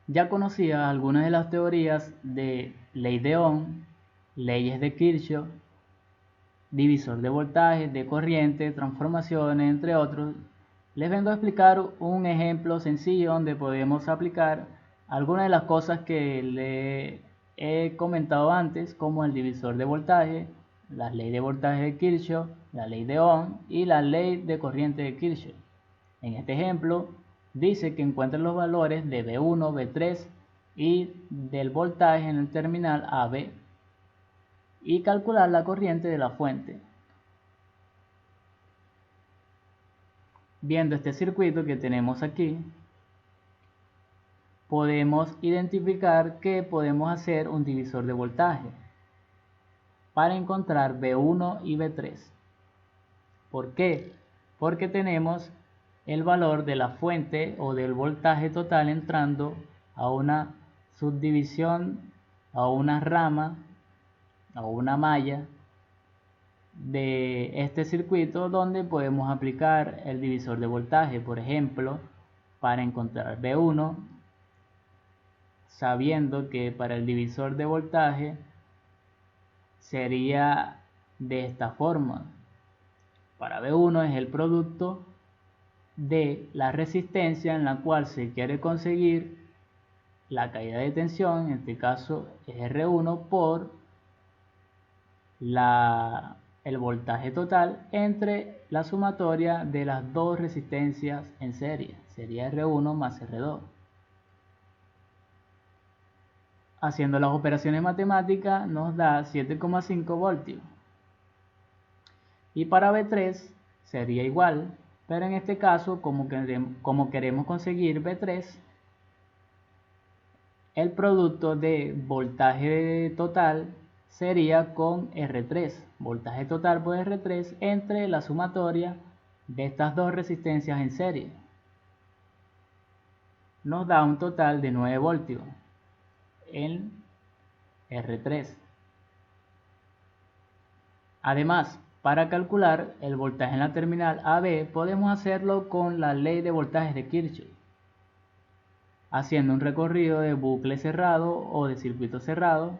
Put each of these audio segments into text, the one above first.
ya conocía algunas de las teorías de ley de Ohm, leyes de Kirchhoff, divisor de voltaje, de corriente, transformaciones, entre otros. Les vengo a explicar un ejemplo sencillo donde podemos aplicar algunas de las cosas que le he comentado antes, como el divisor de voltaje, la ley de voltaje de Kirchhoff, la ley de Ohm y la ley de corriente de Kirchhoff. En este ejemplo, dice que encuentren los valores de V1, V3 y del voltaje en el terminal AB y calcular la corriente de la fuente. Viendo este circuito que tenemos aquí, podemos identificar que podemos hacer un divisor de voltaje para encontrar V1 y V3. ¿Por qué? Porque tenemos el valor de la fuente o del voltaje total entrando a una subdivisión, a una rama, a una malla de este circuito donde podemos aplicar el divisor de voltaje. Por ejemplo, para encontrar V1, sabiendo que para el divisor de voltaje sería de esta forma. Para V1 es el producto de la resistencia en la cual se quiere conseguir la caída de tensión, en este caso es R1, por el voltaje total entre la sumatoria de las dos resistencias en serie, sería R1 más R2. Haciendo las operaciones matemáticas nos da 7,5 voltios. Y para V3 sería igual, pero en este caso, como queremos conseguir V3, el producto de voltaje total sería con R3, voltaje total por R3 entre la sumatoria de estas dos resistencias en serie. Nos da un total de 9 voltios en R3. Además, para calcular el voltaje en la terminal AB podemos hacerlo con la ley de voltajes de Kirchhoff, haciendo un recorrido de bucle cerrado o de circuito cerrado,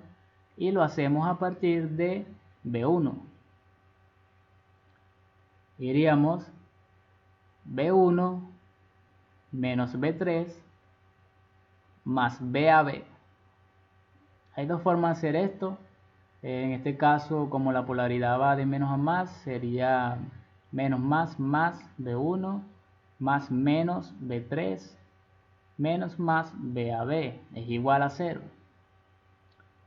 y lo hacemos a partir de V1. Iríamos V1 menos V3 más VAB. Hay dos formas de hacer esto. En este caso, como la polaridad va de menos a más, sería menos más V1 más menos V3 menos más VAB es igual a 0.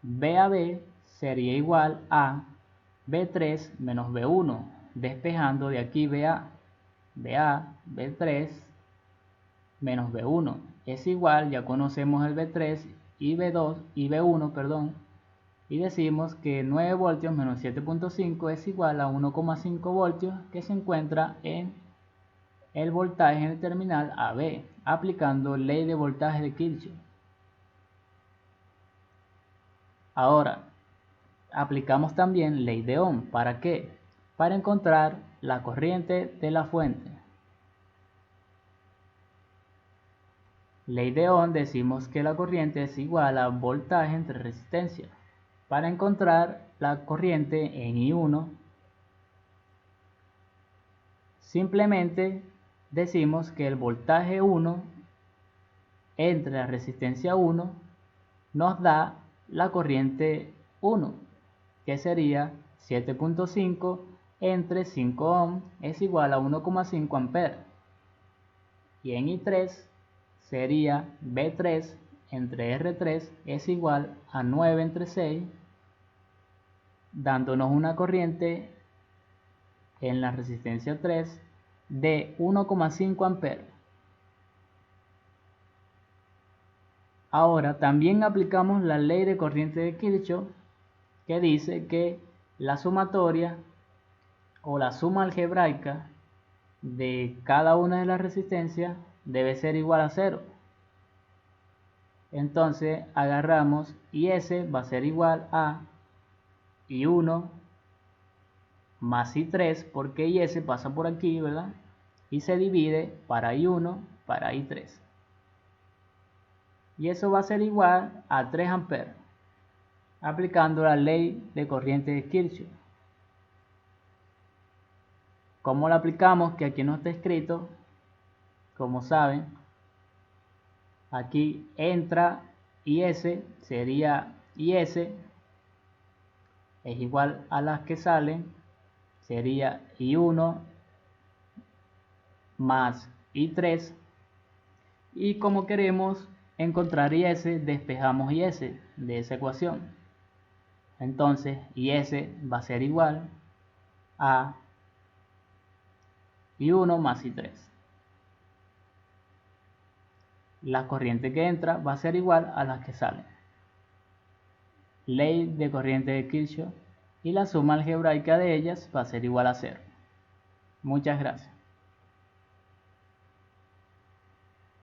VAB sería igual a V3 menos V1, despejando de aquí VA, V3 menos V1 es igual, ya conocemos el V3 y V2 y V1, perdón, y decimos que 9 voltios menos 7.5 es igual a 1,5 voltios que se encuentra en el voltaje en el terminal AB, aplicando ley de voltaje de Kirchhoff. Ahora, aplicamos también ley de Ohm. ¿Para qué? Para encontrar la corriente de la fuente. Ley de Ohm, decimos que la corriente es igual a voltaje entre resistencia. Para encontrar la corriente en I1, simplemente decimos que el voltaje 1 entre la resistencia 1 nos da la corriente 1, que sería 7.5 entre 5 ohm es igual a 1,5 amperes. Y en I3 sería V3 entre R3 es igual a 9 entre 6, dándonos una corriente en la resistencia 3 de 1,5 amperes. Ahora también aplicamos la ley de corriente de Kirchhoff, que dice que la sumatoria o la suma algebraica de cada una de las resistencias debe ser igual a 0. Entonces agarramos y ese va a ser igual a I1 más I3, porque IS pasa por aquí, ¿verdad? Y se divide para I1 para I3. y eso va a ser igual a 3 amperes, aplicando la ley de corriente de Kirchhoff. ¿Cómo la aplicamos? Que aquí no está escrito. Como saben, aquí entra IS, sería IS es igual a las que salen, sería I1 más I3, y como queremos encontrar IS, despejamos IS de esa ecuación. Entonces IS va a ser igual a I1 más I3. La corriente que entra va a ser igual a las que salen. Ley de corriente de Kirchhoff, y la suma algebraica de ellas va a ser igual a 0. Muchas gracias.